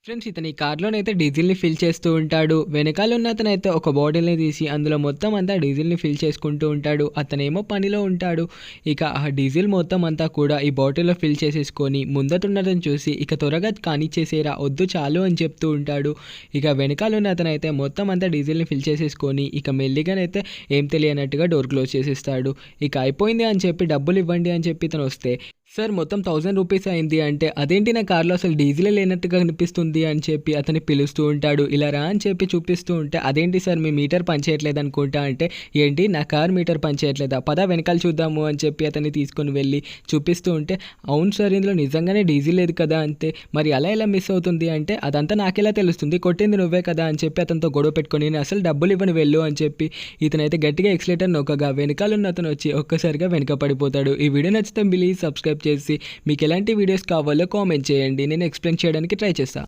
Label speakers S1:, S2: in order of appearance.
S1: Friends ఇతను ఈ కార్‌లోనైతే డీజిల్‌ని fill చేస్తూ ఉంటాడు. వెనకాల ఉన్న అతనైతే ఒక బాటిల్‌ని తీసి అందులో మొత్తం అంతా డీజిల్‌ని ఫిల్ చేసుకుంటూ ఉంటాడు. అతనేమో పనిలో ఉంటాడు. ఇక ఆ డీజిల్ మొత్తం అంతా కూడా ఈ బాటిల్‌లో ఫిల్ చేసేసుకొని ముందటున్నతను చూసి ఇక త్వరగా కానిచ్చేసేరా వద్దు చాలు అని చెప్తూ ఉంటాడు. ఇక వెనకాల ఉన్న అతనైతే మొత్తం అంతా డీజిల్‌ని ఫిల్ చేసేసుకొని ఇక మెల్లిగానైతే ఏం తెలియనట్టుగా డోర్ క్లోజ్ చేసేస్తాడు. ఇక అయిపోయింది అని చెప్పి డబ్బులు ఇవ్వండి అని చెప్పి ఇతను వస్తే, సార్ మొత్తం ₹1000 అయింది అంటే, అదేంటి నా కార్‌లో అసలు డీజిలే లేనట్టుగా అనిపిస్తుంది అని చెప్పి అతన్ని పిలుస్తూ ఉంటాడు. ఇలా రా అని చెప్పి చూపిస్తూ ఉంటే, అదేంటి సార్ మీ మీటర్ పనిచేయట్లేదు అనుకుంటా అంటే, ఏంటి నా కార్ మీటర్ పనిచేయట్లేదా? పద వెనకాల చూద్దాము అని చెప్పి అతన్ని తీసుకొని వెళ్ళి చూపిస్తూ ఉంటే, అవును సార్ ఇందులో నిజంగానే డీజిల్ లేదు కదా అంటే, మరి అలా ఎలా మిస్ అవుతుంది అంటే, అదంతా నాకెలా తెలుస్తుంది కొట్టింది నువ్వే కదా అని చెప్పి అతనితో గొడవ పెట్టుకొని, నేను అసలు డబ్బులు ఇవ్వను వెళ్ళు అని చెప్పి ఇతనైతే గట్టిగా ఎక్సిలేటర్ నొక్కగా వెనకాలన్న అతను వచ్చి ఒక్కసారిగా వెనక పడిపోతాడు. ఈ వీడియో నచ్చితే ప్లీజ్ సబ్స్క్రైబ్ చేసి మీకు ఎలాంటి వీడియోస్ కావాలో కామెంట్ చేయండి. నేను ఎక్స్ప్లెయిన్ చేయడానికి ట్రై చేస్తా.